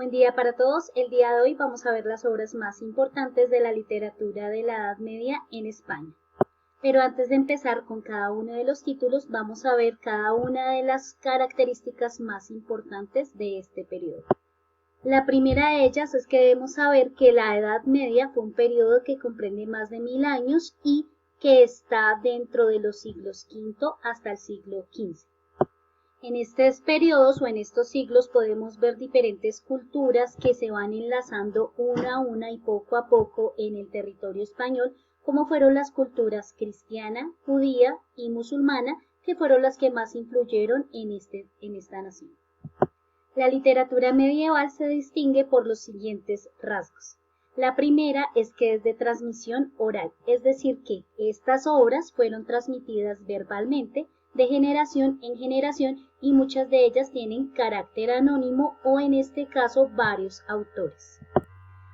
Buen día para todos. El día de hoy vamos a ver las obras más importantes de la literatura de la Edad Media en España. Pero antes de empezar con cada uno de los títulos, vamos a ver cada una de las características más importantes de este periodo. La primera de ellas es que debemos saber que la Edad Media fue un periodo que comprende más de 1000 años y que está dentro de los siglos V hasta el siglo XV. En estos periodos o en estos siglos podemos ver diferentes culturas que se van enlazando una a una y poco a poco en el territorio español, como fueron las culturas cristiana, judía y musulmana, que fueron las que más influyeron en esta nación. La literatura medieval se distingue por los siguientes rasgos. La primera es que es de transmisión oral, es decir que estas obras fueron transmitidas verbalmente de generación en generación y muchas de ellas tienen carácter anónimo o en este caso varios autores.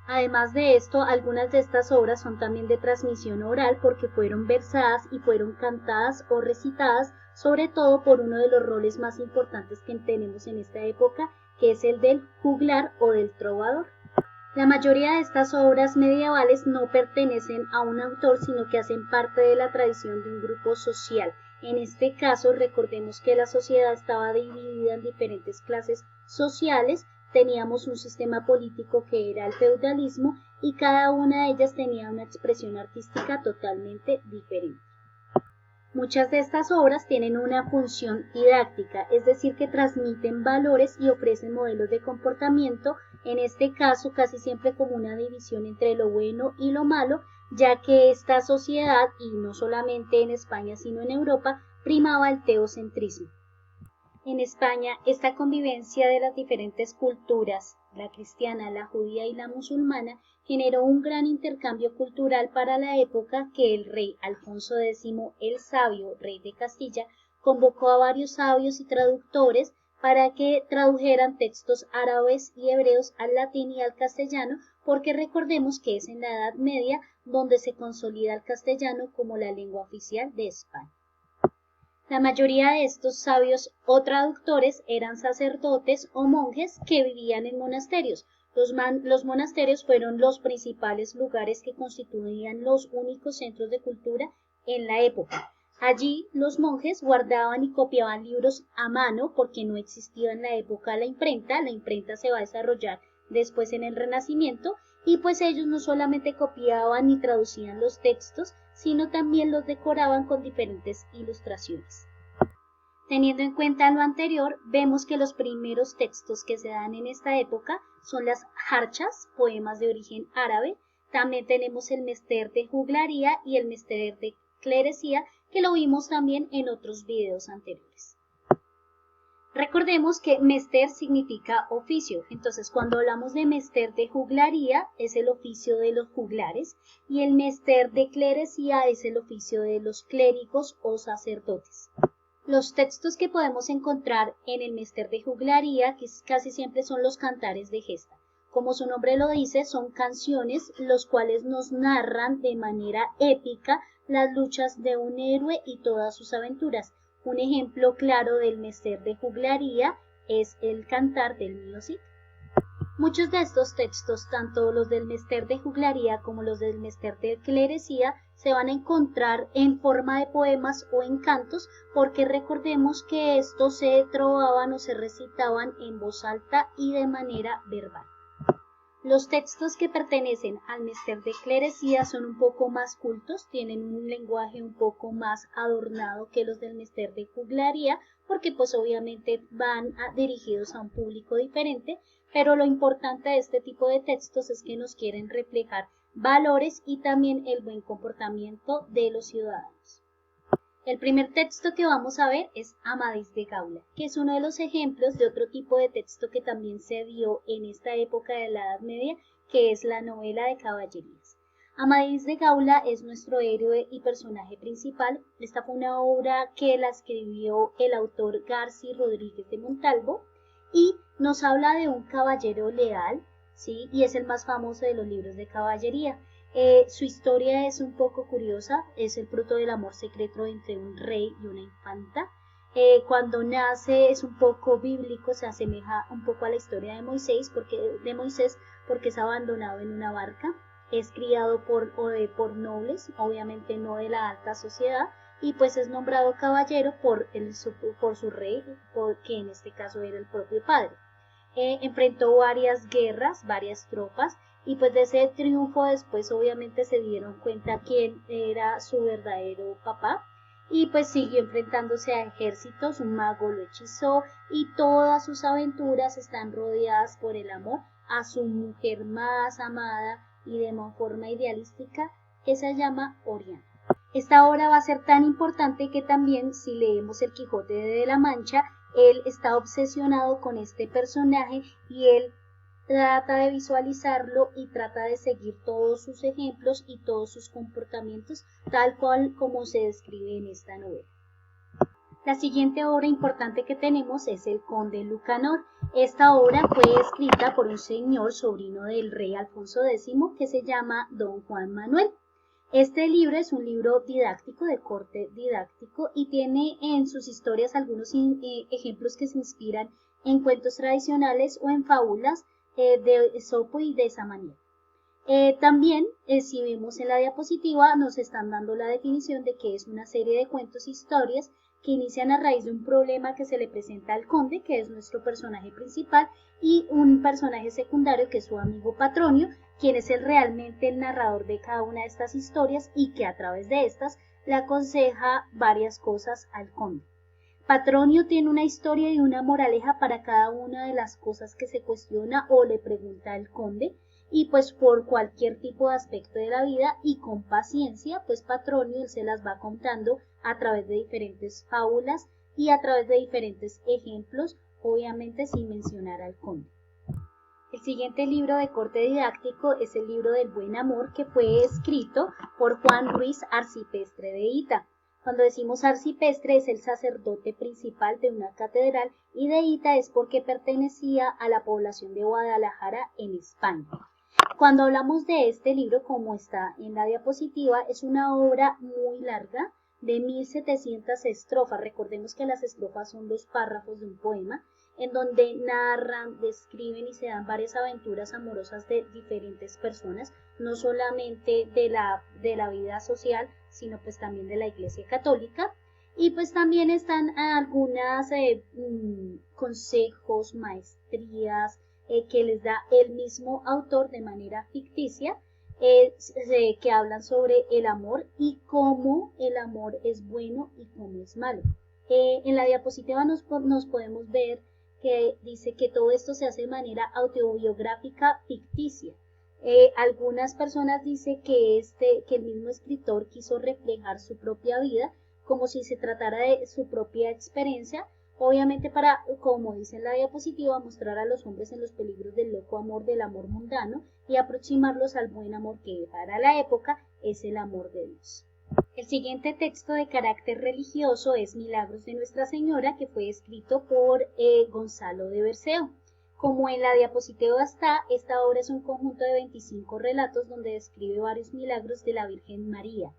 Además de esto, algunas de estas obras son también de transmisión oral porque fueron versadas y fueron cantadas o recitadas, sobre todo por uno de los roles más importantes que tenemos en esta época, que es el del juglar o del trovador. La mayoría de estas obras medievales no pertenecen a un autor, sino que hacen parte de la tradición de un grupo social. En este caso, recordemos que la sociedad estaba dividida en diferentes clases sociales, teníamos un sistema político que era el feudalismo y cada una de ellas tenía una expresión artística totalmente diferente. Muchas de estas obras tienen una función didáctica, es decir, que transmiten valores y ofrecen modelos de comportamiento, en este caso casi siempre como una división entre lo bueno y lo malo, ya que esta sociedad, y no solamente en España sino en Europa, primaba el teocentrismo. En España, esta convivencia de las diferentes culturas, la cristiana, la judía y la musulmana, generó un gran intercambio cultural para la época que el rey Alfonso X el Sabio, rey de Castilla, convocó a varios sabios y traductores para que tradujeran textos árabes y hebreos al latín y al castellano, porque recordemos que es en la Edad Media donde se consolida el castellano como la lengua oficial de España. La mayoría de estos sabios o traductores eran sacerdotes o monjes que vivían en monasterios. Los monasterios fueron los principales lugares que constituían los únicos centros de cultura en la época. Allí los monjes guardaban y copiaban libros a mano porque no existía en la época la imprenta se va a desarrollar después en el Renacimiento y pues ellos no solamente copiaban y traducían los textos, sino también los decoraban con diferentes ilustraciones. Teniendo en cuenta lo anterior, vemos que los primeros textos que se dan en esta época son las jarchas, poemas de origen árabe. También tenemos el mester de juglaría y el mester de clerecía, que lo vimos también en otros videos anteriores. Recordemos que mester significa oficio, entonces cuando hablamos de mester de juglaría es el oficio de los juglares y el mester de clerecía es el oficio de los clérigos o sacerdotes. Los textos que podemos encontrar en el mester de juglaría, que casi siempre son los cantares de gesta. Como su nombre lo dice, son canciones los cuales nos narran de manera épica las luchas de un héroe y todas sus aventuras. Un ejemplo claro del mester de juglaría es el cantar del mío Cid. Muchos de estos textos, tanto los del mester de juglaría como los del mester de clerecía, se van a encontrar en forma de poemas o en cantos, porque recordemos que estos se trovaban o se recitaban en voz alta y de manera verbal. Los textos que pertenecen al mester de clerecía son un poco más cultos, tienen un lenguaje un poco más adornado que los del mester de juglaría, porque pues obviamente van dirigidos a un público diferente, pero lo importante de este tipo de textos es que nos quieren reflejar valores y también el buen comportamiento de los ciudadanos. El primer texto que vamos a ver es Amadís de Gaula, que es uno de los ejemplos de otro tipo de texto que también se dio en esta época de la Edad Media, que es la novela de caballerías. Amadís de Gaula es nuestro héroe y personaje principal. Esta fue una obra que la escribió el autor Garci Rodríguez de Montalvo y nos habla de un caballero leal, ¿sí? Y es el más famoso de los libros de caballería. Su historia es un poco curiosa, es el fruto del amor secreto entre un rey y una infanta. Cuando nace es un poco bíblico, se asemeja un poco a la historia de Moisés porque es abandonado en una barca, es criado por nobles, obviamente no de la alta sociedad, y pues es nombrado caballero por su rey, que en este caso era el propio padre. Enfrentó varias guerras, varias tropas, y pues de ese triunfo después obviamente se dieron cuenta quién era su verdadero papá, y pues siguió enfrentándose a ejércitos, un mago lo hechizó, y todas sus aventuras están rodeadas por el amor a su mujer más amada y de forma idealística, que se llama Oriana. Esta obra va a ser tan importante que también si leemos El Quijote de la Mancha, él está obsesionado con este personaje y él trata de visualizarlo y trata de seguir todos sus ejemplos y todos sus comportamientos tal cual como se describe en esta novela. La siguiente obra importante que tenemos es El Conde Lucanor. Esta obra fue escrita por un señor sobrino del rey Alfonso X que se llama Don Juan Manuel. Este libro es un libro didáctico, de corte didáctico, y tiene en sus historias algunos ejemplos que se inspiran en cuentos tradicionales o en fábulas de Esopo y de Samaniego. También, si vemos en la diapositiva, nos están dando la definición de que es una serie de cuentos e historias que inician a raíz de un problema que se le presenta al conde, que es nuestro personaje principal, y un personaje secundario que es su amigo Patronio, quien es realmente el narrador de cada una de estas historias y que a través de estas le aconseja varias cosas al conde. Patronio tiene una historia y una moraleja para cada una de las cosas que se cuestiona o le pregunta al conde, y pues por cualquier tipo de aspecto de la vida y con paciencia, pues Patronio se las va contando a través de diferentes fábulas y a través de diferentes ejemplos, obviamente sin mencionar al conde. El siguiente libro de corte didáctico es el libro del Buen Amor, que fue escrito por Juan Ruiz Arcipestre de Hita. Cuando decimos arcipestre es el sacerdote principal de una catedral y de Hita es porque pertenecía a la población de Guadalajara en España. Cuando hablamos de este libro, como está en la diapositiva, es una obra muy larga de 1700 estrofas. Recordemos que las estrofas son los párrafos de un poema en donde narran, describen y se dan varias aventuras amorosas de diferentes personas, no solamente de la vida social, sino pues también de la Iglesia Católica. Y pues también están algunas consejos, maestrías que les da el mismo autor de manera ficticia, que hablan sobre el amor y cómo el amor es bueno y cómo es malo. En la diapositiva nos podemos ver que dice que todo esto se hace de manera autobiográfica ficticia. Algunas personas dicen que el mismo escritor quiso reflejar su propia vida como si se tratara de su propia experiencia, obviamente para, como dice en la diapositiva, mostrar a los hombres en los peligros del loco amor del amor mundano y aproximarlos al buen amor que para la época es el amor de Dios. El siguiente texto de carácter religioso es Milagros de Nuestra Señora, que fue escrito por Gonzalo de Berceo. Como en la diapositiva está, esta obra es un conjunto de 25 relatos donde describe varios milagros de la Virgen María.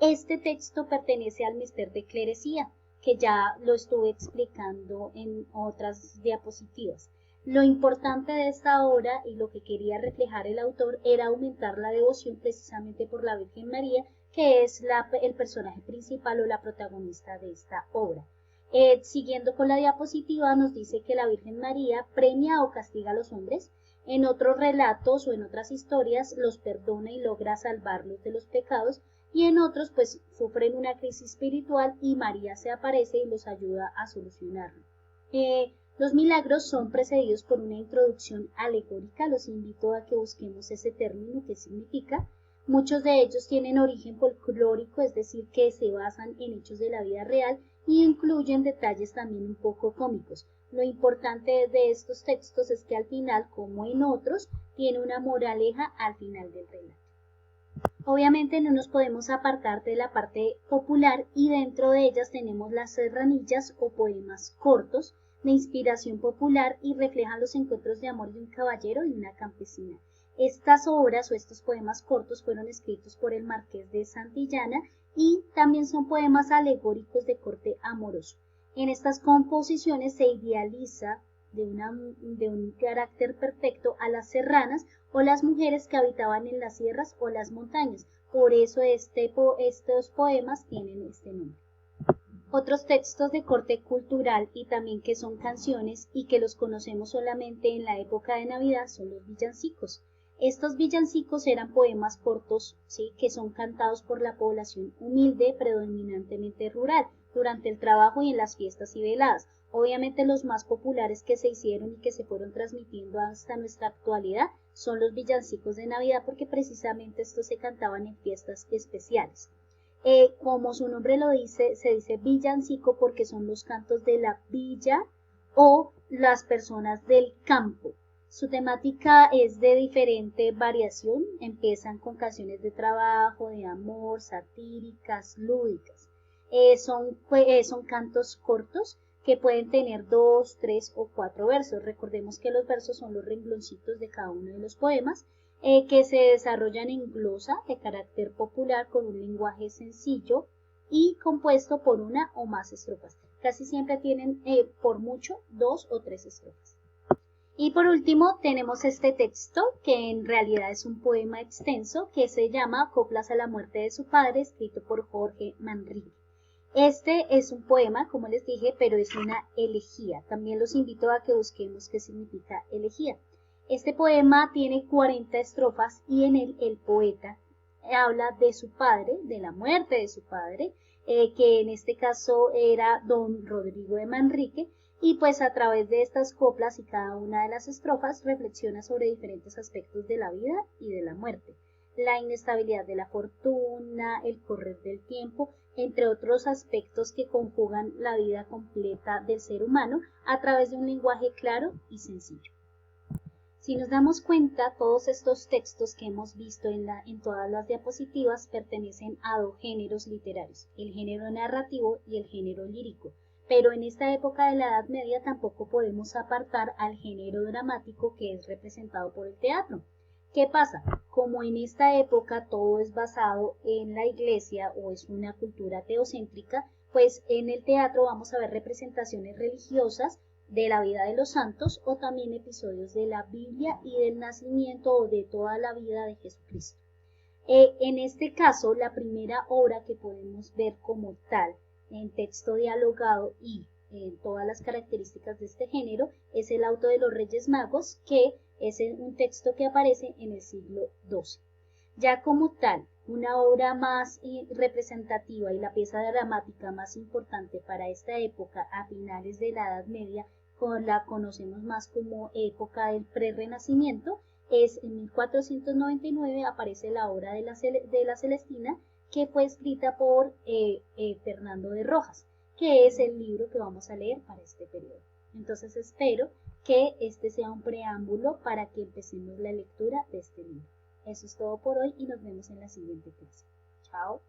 Este texto pertenece al mister de clerecía, que ya lo estuve explicando en otras diapositivas. Lo importante de esta obra y lo que quería reflejar el autor era aumentar la devoción precisamente por la Virgen María, que es el personaje principal o la protagonista de esta obra. Siguiendo con la diapositiva nos dice que la Virgen María premia o castiga a los hombres. En otros relatos o en otras historias los perdona y logra salvarlos de los pecados, y en otros pues sufren una crisis espiritual y María se aparece y los ayuda a solucionarlo. Los milagros son precedidos por una introducción alegórica. Los invito a que busquemos ese término, qué significa. Muchos de ellos tienen origen folclórico, es decir, que se basan en hechos de la vida real y incluyen detalles también un poco cómicos. Lo importante de estos textos es que al final, como en otros, tiene una moraleja al final del relato. Obviamente no nos podemos apartar de la parte popular y dentro de ellas tenemos las serranillas o poemas cortos de inspiración popular y reflejan los encuentros de amor de un caballero y una campesina. Estas obras o estos poemas cortos fueron escritos por el Marqués de Santillana y también son poemas alegóricos de corte amoroso. En estas composiciones se idealiza de un carácter perfecto a las serranas o las mujeres que habitaban en las sierras o las montañas. Por eso estos poemas tienen este nombre. Otros textos de corte cultural y también que son canciones y que los conocemos solamente en la época de Navidad son los villancicos. Estos villancicos eran poemas cortos, ¿sí?, que son cantados por la población humilde, predominantemente rural, durante el trabajo y en las fiestas y veladas. Obviamente los más populares que se hicieron y que se fueron transmitiendo hasta nuestra actualidad son los villancicos de Navidad, porque precisamente estos se cantaban en fiestas especiales. Como su nombre lo dice, se dice villancico porque son los cantos de la villa o las personas del campo. Su temática es de diferente variación, empiezan con canciones de trabajo, de amor, satíricas, lúdicas. Son cantos cortos que pueden tener 2, 3 o 4 versos. Recordemos que los versos son los rengloncitos de cada uno de los poemas, que se desarrollan en glosa de carácter popular con un lenguaje sencillo y compuesto por una o más estrofas. Casi siempre tienen por mucho 2 o 3 estrofas. Y por último tenemos este texto que en realidad es un poema extenso que se llama Coplas a la muerte de su padre, escrito por Jorge Manrique. Este es un poema, como les dije, pero es una elegía. También los invito a que busquemos qué significa elegía. Este poema tiene 40 estrofas y en él el poeta habla de su padre, de la muerte de su padre, que en este caso era don Rodrigo de Manrique, y pues a través de estas coplas y cada una de las estrofas reflexiona sobre diferentes aspectos de la vida y de la muerte, la inestabilidad de la fortuna, el correr del tiempo, entre otros aspectos que conjugan la vida completa del ser humano a través de un lenguaje claro y sencillo. Si nos damos cuenta, todos estos textos que hemos visto en todas las diapositivas pertenecen a dos géneros literarios, el género narrativo y el género lírico. Pero en esta época de la Edad Media tampoco podemos apartar al género dramático, que es representado por el teatro. ¿Qué pasa? Como en esta época todo es basado en la iglesia o es una cultura teocéntrica, pues en el teatro vamos a ver representaciones religiosas de la vida de los santos o también episodios de la Biblia y del nacimiento o de toda la vida de Jesucristo. En este caso, la primera obra que podemos ver como tal en texto dialogado y en todas las características de este género es el Auto de los Reyes Magos, que es un texto que aparece en el siglo XII. Ya como tal, una obra más representativa y la pieza dramática más importante para esta época a finales de la Edad Media, la conocemos más como época del Prerrenacimiento, es en 1499 aparece la obra de la Celestina, que fue escrita por Fernando de Rojas, que es el libro que vamos a leer para este periodo. Entonces espero que este sea un preámbulo para que empecemos la lectura de este libro. Eso es todo por hoy y nos vemos en la siguiente clase. Chao.